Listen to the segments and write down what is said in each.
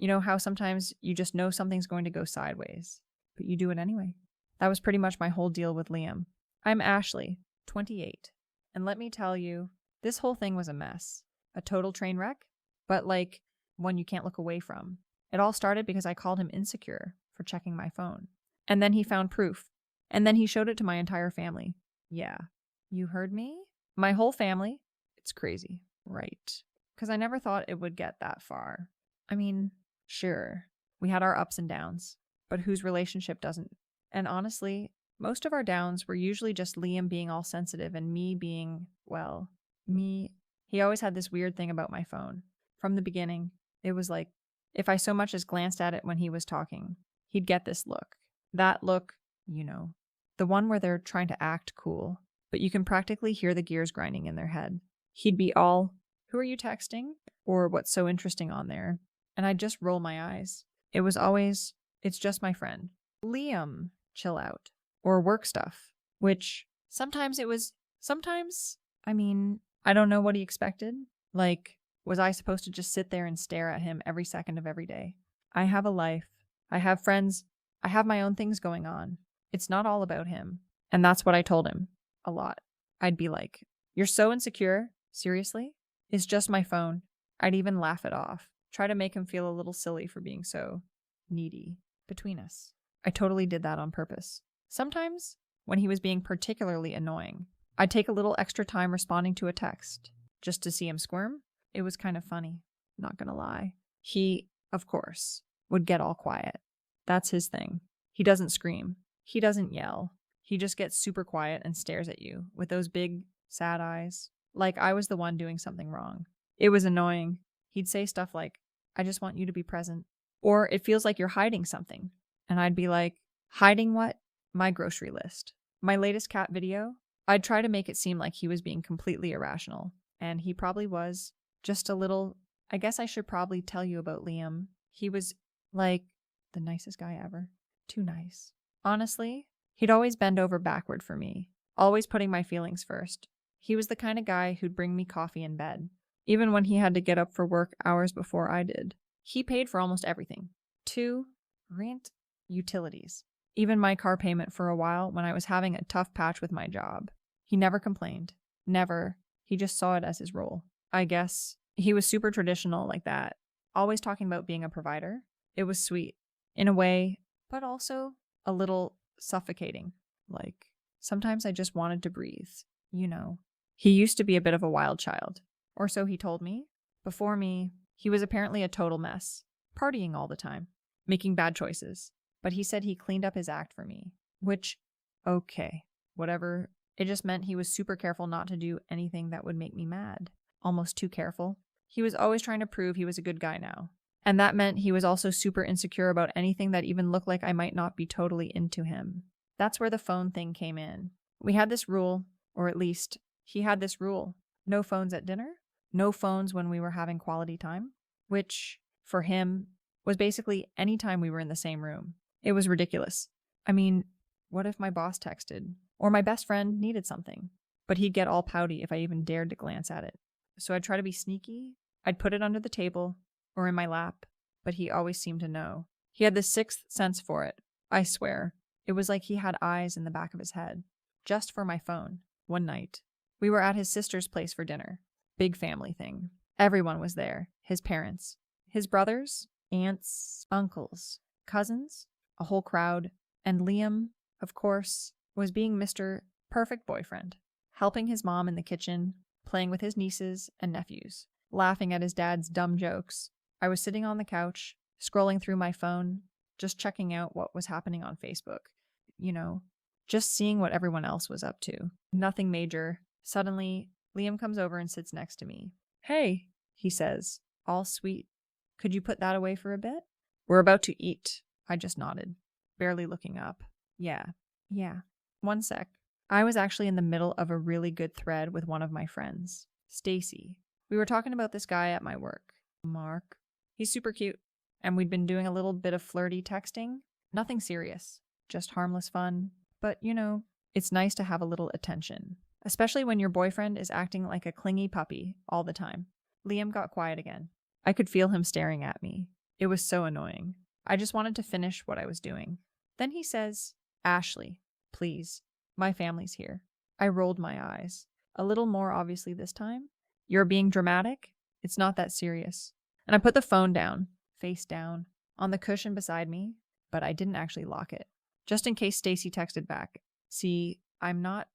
You know how sometimes you just know something's going to go sideways, but you do it anyway. That was pretty much my whole deal with Liam. I'm Ashley, 28, and let me tell you, this whole thing was a mess. A total train wreck, but like one you can't look away from. It all started because I called him insecure for checking my phone. And then he found proof. And then he showed it to my entire family. Yeah, you heard me? My whole family? It's crazy, right? Because I never thought it would get that far. I mean, sure, we had our ups and downs, but whose relationship doesn't? And honestly, most of our downs were usually just Liam being all sensitive and me being, well, me. He always had this weird thing about my phone. From the beginning, it was like, if I so much as glanced at it when he was talking, he'd get this look. That look, you know, the one where they're trying to act cool, but you can practically hear the gears grinding in their head. He'd be all, who are you texting? Or what's so interesting on there? And I'd just roll my eyes. It was always, it's just my friend. Liam, chill out. Or work stuff. Which, sometimes, I don't know what he expected. Like, was I supposed to just sit there and stare at him every second of every day? I have a life. I have friends. I have my own things going on. It's not all about him. And that's what I told him. A lot. I'd be like, you're so insecure? Seriously? It's just my phone. I'd even laugh it off. Try to make him feel a little silly for being so needy between us. I totally did that on purpose. Sometimes, when he was being particularly annoying, I'd take a little extra time responding to a text, just to see him squirm. It was kind of funny, not gonna lie. He, of course, would get all quiet. That's his thing. He doesn't scream. He doesn't yell. He just gets super quiet and stares at you with those big, sad eyes, like I was the one doing something wrong. It was annoying. He'd say stuff like, I just want you to be present. Or it feels like you're hiding something. And I'd be like, hiding what? My grocery list. My latest cat video? I'd try to make it seem like he was being completely irrational. And he probably was. Just a little, I guess I should probably tell you about Liam. He was, like, the nicest guy ever. Too nice. Honestly, he'd always bend over backward for me, always putting my feelings first. He was the kind of guy who'd bring me coffee in bed, even when he had to get up for work hours before I did. He paid for almost everything. Rent, utilities. Even my car payment for a while when I was having a tough patch with my job. He never complained. Never. He just saw it as his role. I guess he was super traditional like that. Always talking about being a provider. It was sweet. In a way, but also a little suffocating. Like, sometimes I just wanted to breathe. You know. He used to be a bit of a wild child. Or so he told me. Before me, he was apparently a total mess. Partying all the time. Making bad choices. But he said he cleaned up his act for me. Which, okay, whatever. It just meant he was super careful not to do anything that would make me mad. Almost too careful. He was always trying to prove he was a good guy now. And that meant he was also super insecure about anything that even looked like I might not be totally into him. That's where the phone thing came in. We had this rule, or at least, he had this rule. No phones at dinner. No phones when we were having quality time. Which, for him, was basically any time we were in the same room. It was ridiculous. I mean, what if my boss texted? Or my best friend needed something? But he'd get all pouty if I even dared to glance at it. So I'd try to be sneaky. I'd put it under the table or in my lap, but he always seemed to know. He had the sixth sense for it. I swear. It was like he had eyes in the back of his head. Just for my phone. One night. We were at his sister's place for dinner. Big family thing. Everyone was there. His parents. His brothers, aunts, uncles, cousins, a whole crowd. And Liam, of course, was being Mr. Perfect Boyfriend. Helping his mom in the kitchen, playing with his nieces and nephews, laughing at his dad's dumb jokes. I was sitting on the couch, scrolling through my phone, just checking out what was happening on Facebook. You know, just seeing what everyone else was up to. Nothing major. Suddenly, Liam comes over and sits next to me. Hey, he says, all sweet. Could you put that away for a bit? We're about to eat. I just nodded, barely looking up. Yeah. One sec. I was actually in the middle of a really good thread with one of my friends, Stacy. We were talking about this guy at my work, Mark. He's super cute, and we'd been doing a little bit of flirty texting. Nothing serious, just harmless fun. But, you know, it's nice to have a little attention, especially when your boyfriend is acting like a clingy puppy all the time. Liam got quiet again. I could feel him staring at me. It was so annoying. I just wanted to finish what I was doing. Then he says, Ashley, please, my family's here. I rolled my eyes. A little more obviously this time. You're being dramatic? It's not that serious. And I put the phone down, face down, on the cushion beside me, but I didn't actually lock it. Just in case Stacy texted back. See, I'm not,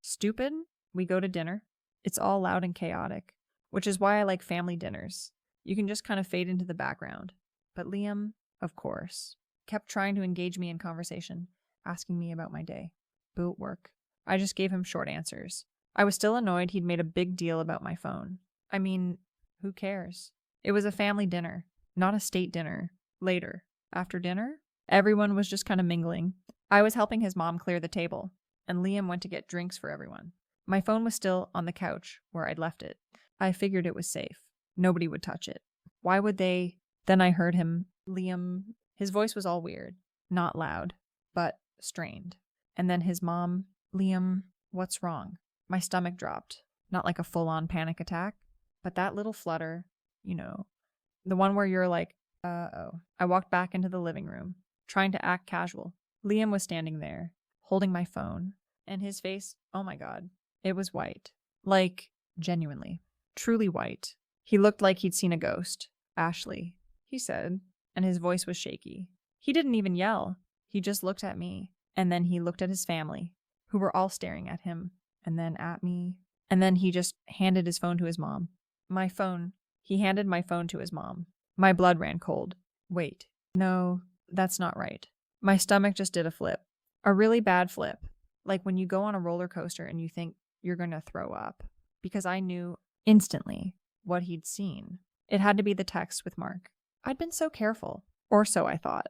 stupid. We go to dinner. It's all loud and chaotic, which is why I like family dinners. You can just kind of fade into the background. But Liam, of course, kept trying to engage me in conversation, asking me about my day. Boo at work. I just gave him short answers. I was still annoyed he'd made a big deal about my phone. I mean, who cares? It was a family dinner, not a state dinner. Later, after dinner, everyone was just kind of mingling. I was helping his mom clear the table, and Liam went to get drinks for everyone. My phone was still on the couch where I'd left it. I figured it was safe. Nobody would touch it. Why would they? Then I heard him, Liam. His voice was all weird, not loud, but strained. And then his mom, Liam, what's wrong? My stomach dropped. Not like a full-on panic attack, but that little flutter, the one where you're like, uh-oh. I walked back into the living room, trying to act casual. Liam was standing there, holding my phone, and his face, oh my God, it was white. Like, genuinely, truly white. He looked like he'd seen a ghost. Ashley, he said, and his voice was shaky. He didn't even yell. He just looked at me, and then he looked at his family, who were all staring at him, and then at me, and then he just handed his phone to his mom. My phone. He handed my phone to his mom. My blood ran cold. Wait. No, that's not right. My stomach just did a flip. A really bad flip. Like when you go on a roller coaster and you think you're going to throw up. Because I knew instantly what he'd seen. It had to be the text with Mark. I'd been so careful. Or so I thought.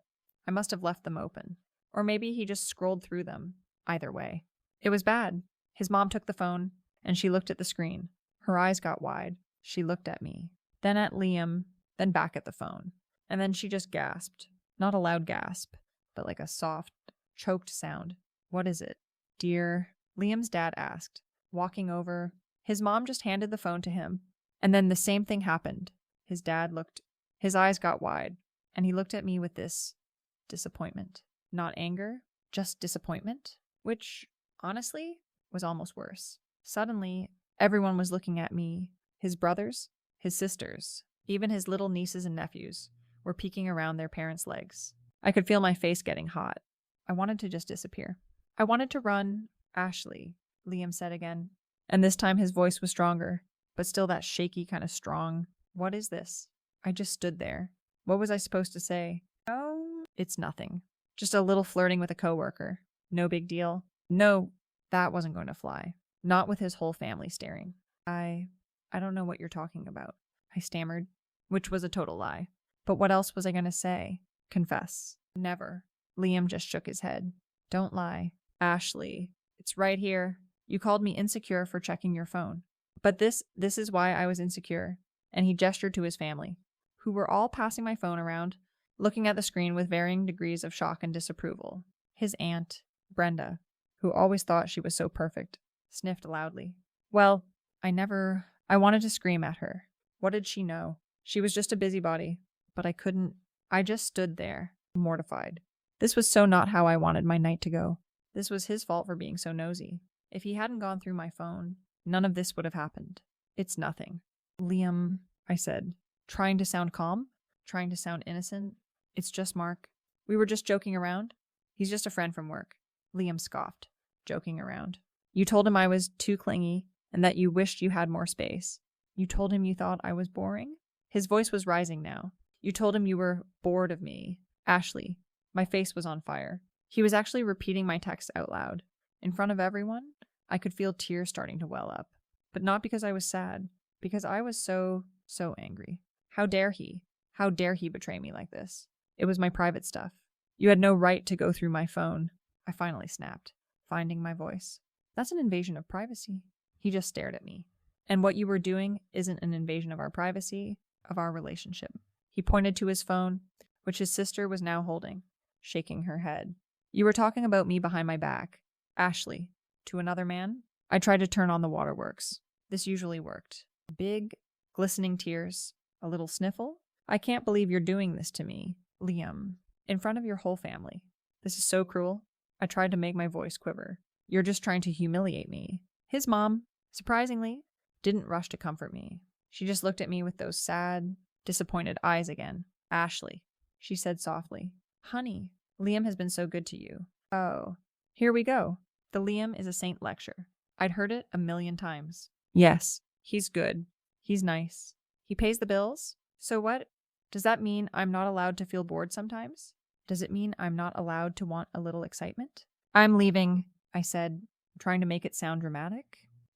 I must have left them open. Or maybe he just scrolled through them. Either way. It was bad. His mom took the phone, and she looked at the screen. Her eyes got wide. She looked at me. Then at Liam. Then back at the phone. And then she just gasped. Not a loud gasp, but like a soft, choked sound. What is it? Dear, Liam's dad asked, walking over. His mom just handed the phone to him. And then the same thing happened. His dad looked. His eyes got wide. And he looked at me with this disappointment. Not anger, just disappointment. Which, honestly, was almost worse. Suddenly, everyone was looking at me. His brothers, his sisters, even his little nieces and nephews were peeking around their parents' legs. I could feel my face getting hot. I wanted to just disappear. I wanted to run. Ashley, Liam said again. And this time his voice was stronger, but still that shaky kind of strong. What is this? I just stood there. What was I supposed to say? Oh, it's nothing. Just a little flirting with a coworker. No big deal. No, that wasn't going to fly. Not with his whole family staring. I don't know what you're talking about. I stammered, which was a total lie. But what else was I going to say? Confess. Never. Liam just shook his head. Don't lie. Ashley, it's right here. You called me insecure for checking your phone. But this is why I was insecure. And he gestured to his family, who were all passing my phone around, looking at the screen with varying degrees of shock and disapproval. His aunt, Brenda, who always thought she was so perfect, sniffed loudly. Well, I wanted to scream at her. What did she know? She was just a busybody, but I couldn't. I just stood there, mortified. This was so not how I wanted my night to go. This was his fault for being so nosy. If he hadn't gone through my phone, none of this would have happened. It's nothing. Liam, I said, trying to sound calm, trying to sound innocent. It's just Mark. We were just joking around. He's just a friend from work. Liam scoffed, joking around. You told him I was too clingy and that you wished you had more space. You told him you thought I was boring? His voice was rising now. You told him you were bored of me. Ashley. My face was on fire. He was actually repeating my text out loud. In front of everyone, I could feel tears starting to well up. But not because I was sad. Because I was so angry. How dare he? How dare he betray me like this? It was my private stuff. You had no right to go through my phone. I finally snapped, finding my voice. That's an invasion of privacy. He just stared at me. And what you were doing isn't an invasion of our privacy, of our relationship. He pointed to his phone, which his sister was now holding, shaking her head. You were talking about me behind my back. Ashley. To another man? I tried to turn on the waterworks. This usually worked. Big, glistening tears. A little sniffle. I can't believe you're doing this to me, Liam, in front of your whole family. This is so cruel. I tried to make my voice quiver. You're just trying to humiliate me. His mom, surprisingly, didn't rush to comfort me. She just looked at me with those sad, disappointed eyes again. Ashley, she said softly. Honey, Liam has been so good to you. Oh, here we go. The Liam is a saint lecture. I'd heard it a million times. Yes, he's good. He's nice. He pays the bills. So what? Does that mean I'm not allowed to feel bored sometimes? Does it mean I'm not allowed to want a little excitement? I'm leaving, I said, trying to make it sound dramatic,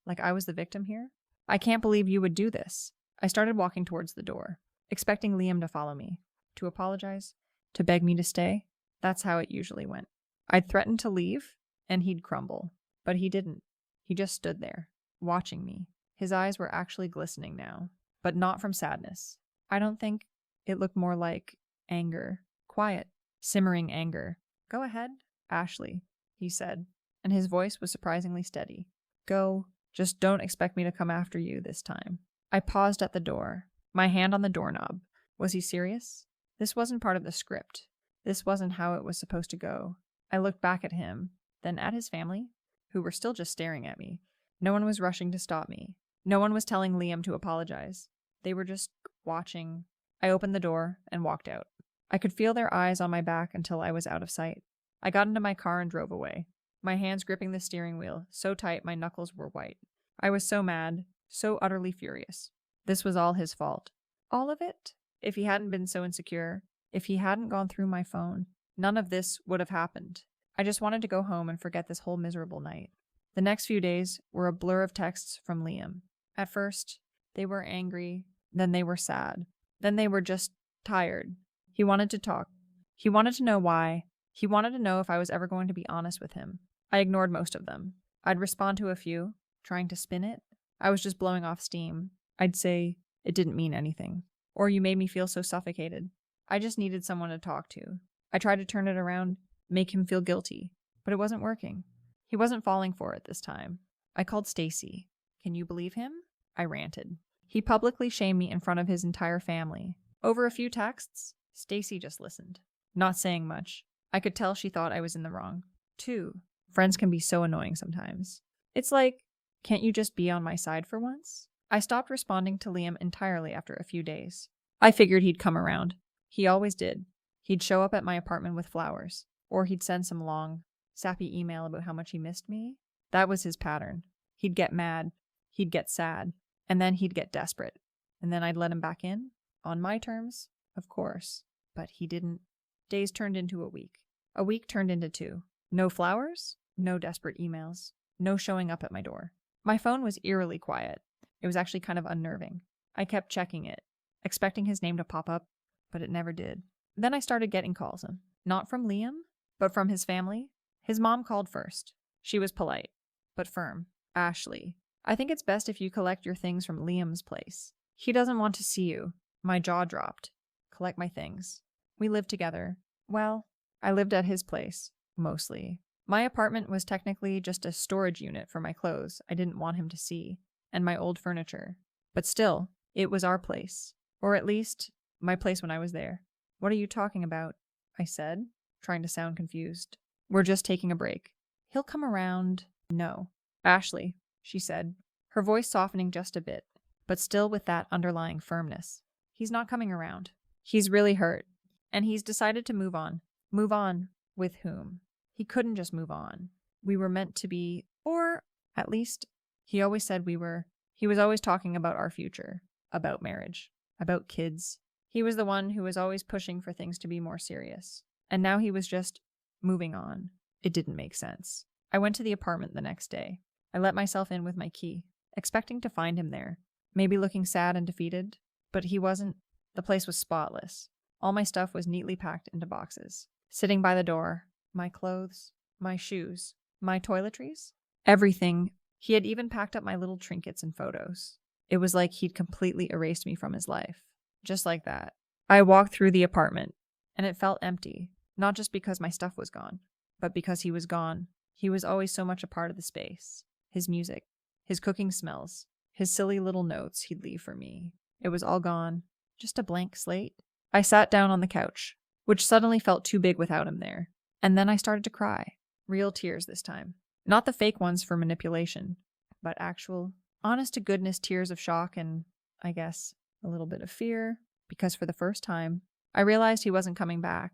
like I was the victim here. I can't believe you would do this. I started walking towards the door, expecting Liam to follow me, to apologize, to beg me to stay. That's how it usually went. I'd threatened to leave, and he'd crumble. But he didn't. He just stood there, watching me. His eyes were actually glistening now, but not from sadness. I don't think it looked more like anger. Quiet, simmering anger. Go ahead, Ashley, he said, and his voice was surprisingly steady. Go, just don't expect me to come after you this time. I paused at the door, my hand on the doorknob. Was he serious? This wasn't part of the script. This wasn't how it was supposed to go. I looked back at him, then at his family, who were still just staring at me. No one was rushing to stop me. No one was telling Liam to apologize. They were just watching. I opened the door and walked out. I could feel their eyes on my back until I was out of sight. I got into my car and drove away, my hands gripping the steering wheel so tight my knuckles were white. I was so mad, so utterly furious. This was all his fault. All of it? If he hadn't been so insecure, if he hadn't gone through my phone, none of this would have happened. I just wanted to go home and forget this whole miserable night. The next few days were a blur of texts from Liam. At first, they were angry, then they were sad, then they were just tired. He wanted to talk. He wanted to know why. He wanted to know if I was ever going to be honest with him. I ignored most of them. I'd respond to a few, trying to spin it. I was just blowing off steam. I'd say, it didn't mean anything. Or you made me feel so suffocated. I just needed someone to talk to. I tried to turn it around, make him feel guilty, but it wasn't working. He wasn't falling for it this time. I called Stacy. Can you believe him? I ranted. He publicly shamed me in front of his entire family. Over a few texts, Stacy just listened, not saying much. I could tell she thought I was in the wrong. 2. Friends can be so annoying sometimes. It's like, can't you just be on my side for once? I stopped responding to Liam entirely after a few days. I figured he'd come around. He always did. He'd show up at my apartment with flowers, or he'd send some long, sappy email about how much he missed me. That was his pattern. He'd get mad, he'd get sad, and then he'd get desperate. And then I'd let him back in, on my terms, of course. But he didn't. Days turned into a week. A week turned into 2. No flowers, no desperate emails, no showing up at my door. My phone was eerily quiet. It was actually kind of unnerving. I kept checking it, expecting his name to pop up, but it never did. Then I started getting calls, not from Liam, but from his family. His mom called first. She was polite, but firm. Ashley, I think it's best if you collect your things from Liam's place. He doesn't want to see you. My jaw dropped. Collect my things. We lived together. Well, I lived at his place, mostly. My apartment was technically just a storage unit for my clothes I didn't want him to see, and my old furniture. But still, it was our place. Or at least, my place when I was there. What are you talking about? I said, trying to sound confused. We're just taking a break. He'll come around. No. Ashley, she said, her voice softening just a bit, but still with that underlying firmness. He's not coming around. He's really hurt. And he's decided to move on. Move on with whom? He couldn't just move on. We were meant to be, or at least, he always said we were. He was always talking about our future, about marriage, about kids. He was the one who was always pushing for things to be more serious. And now he was just moving on. It didn't make sense. I went to the apartment the next day. I let myself in with my key, expecting to find him there, maybe looking sad and defeated, but he wasn't. The place was spotless. All my stuff was neatly packed into boxes. Sitting by the door, my clothes, my shoes, my toiletries, everything. He had even packed up my little trinkets and photos. It was like he'd completely erased me from his life. Just like that. I walked through the apartment, and it felt empty, not just because my stuff was gone, but because he was gone. He was always so much a part of the space. His music, his cooking smells, his silly little notes he'd leave for me. It was all gone. Just a blank slate. I sat down on the couch, which suddenly felt too big without him there. And then I started to cry. Real tears this time. Not the fake ones for manipulation, but actual, honest-to-goodness tears of shock and, I guess, a little bit of fear, because for the first time, I realized he wasn't coming back.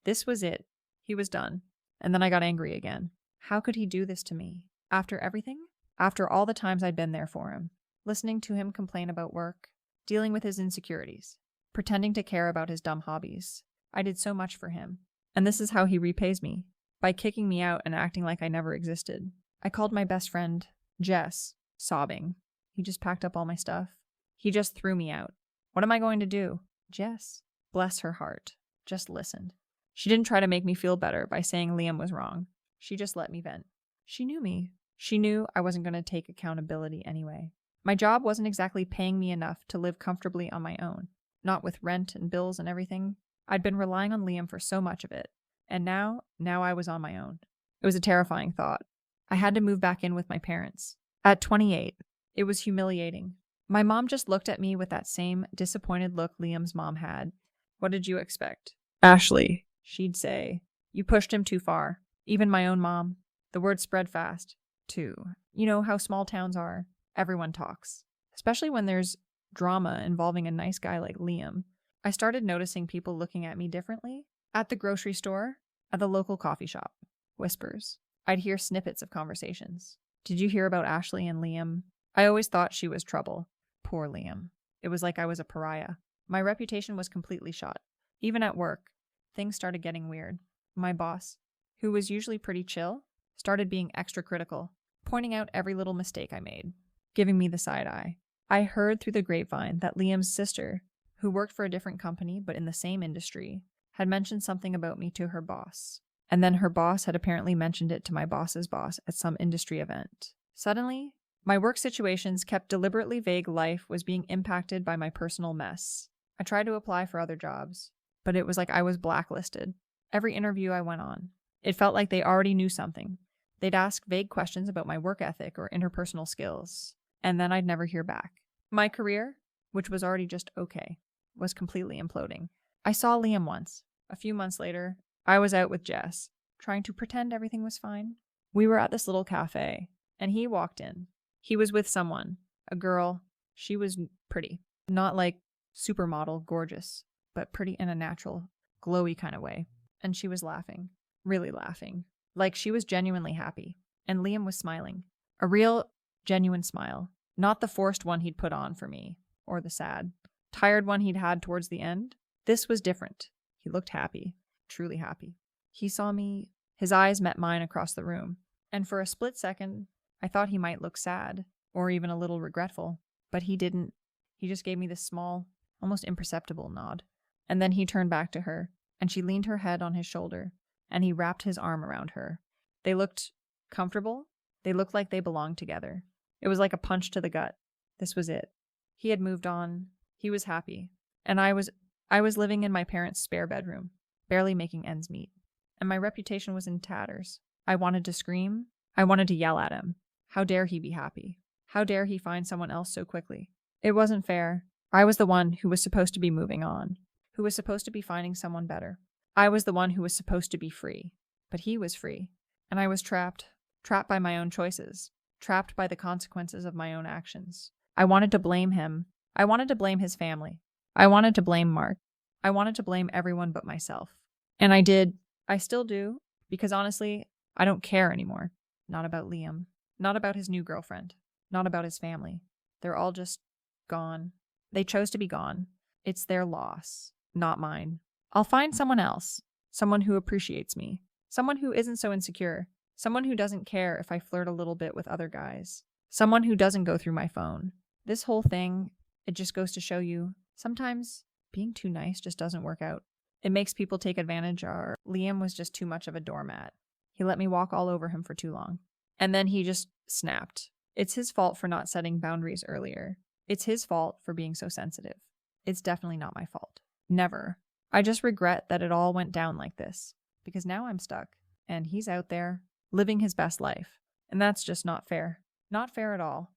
This was it. He was done. And then I got angry again. How could he do this to me? After everything? After all the times I'd been there for him. Listening to him complain about work. Dealing with his insecurities. Pretending to care about his dumb hobbies. I did so much for him. And this is how he repays me. By kicking me out and acting like I never existed. I called my best friend, Jess, sobbing. He just packed up all my stuff. He just threw me out. What am I going to do? Jess, bless her heart, just listened. She didn't try to make me feel better by saying Liam was wrong. She just let me vent. She knew me. She knew I wasn't going to take accountability anyway. My job wasn't exactly paying me enough to live comfortably on my own. Not with rent and bills and everything. I'd been relying on Liam for so much of it. And now I was on my own. It was a terrifying thought. I had to move back in with my parents. At 28, it was humiliating. My mom just looked at me with that same disappointed look Liam's mom had. What did you expect? Ashley, she'd say. You pushed him too far. Even my own mom. The word spread fast, too. You know how small towns are. Everyone talks. Especially when there's drama involving a nice guy like Liam. I started noticing people looking at me differently. At the grocery store, at the local coffee shop. Whispers. I'd hear snippets of conversations. Did you hear about Ashley and Liam? I always thought she was trouble. Poor Liam. It was like I was a pariah. My reputation was completely shot. Even at work, things started getting weird. My boss, who was usually pretty chill, started being extra critical, pointing out every little mistake I made, giving me the side eye. I heard through the grapevine that Liam's sister, who worked for a different company but in the same industry, had mentioned something about me to her boss. And then her boss had apparently mentioned it to my boss's boss at some industry event. Suddenly, my work situation's kept deliberately vague life was being impacted by my personal mess. I tried to apply for other jobs, but it was like I was blacklisted. Every interview I went on, it felt like they already knew something. They'd ask vague questions about my work ethic or interpersonal skills, and then I'd never hear back. My career, which was already just okay, was completely imploding. I saw Liam once. A few months later, I was out with Jess, trying to pretend everything was fine. We were at this little cafe, and he walked in. He was with someone, a girl. She was pretty. Not like supermodel gorgeous, but pretty in a natural, glowy kind of way. And she was laughing. Really laughing. Like she was genuinely happy. And Liam was smiling. A real, genuine smile. Not the forced one he'd put on for me. Or the sad, tired one he'd had towards the end. This was different. He looked happy. Truly happy. He saw me. His eyes met mine across the room. And for a split second, I thought he might look sad. Or even a little regretful. But he didn't. He just gave me this small, almost imperceptible nod. And then he turned back to her. And she leaned her head on his shoulder. And he wrapped his arm around her. They looked comfortable. They looked like they belonged together. It was like a punch to the gut. This was it. He had moved on. He was happy. And I was living in my parents' spare bedroom, barely making ends meet. And my reputation was in tatters. I wanted to scream. I wanted to yell at him. How dare he be happy? How dare he find someone else so quickly? It wasn't fair. I was the one who was supposed to be moving on, who was supposed to be finding someone better. I was the one who was supposed to be free. But he was free. And I was trapped by my own choices, trapped by the consequences of my own actions. I wanted to blame him. I wanted to blame his family. I wanted to blame Mark. I wanted to blame everyone but myself. And I did. I still do. Because honestly, I don't care anymore. Not about Liam. Not about his new girlfriend. Not about his family. They're all just gone. They chose to be gone. It's their loss, not mine. I'll find someone else. Someone who appreciates me. Someone who isn't so insecure. Someone who doesn't care if I flirt a little bit with other guys. Someone who doesn't go through my phone. This whole thing, it just goes to show you, sometimes being too nice just doesn't work out. It makes people take advantage. Liam was just too much of a doormat. He let me walk all over him for too long. And then he just snapped. It's his fault for not setting boundaries earlier. It's his fault for being so sensitive. It's definitely not my fault. Never. I just regret that it all went down like this. Because now I'm stuck. And he's out there, living his best life. And that's just not fair. Not fair at all.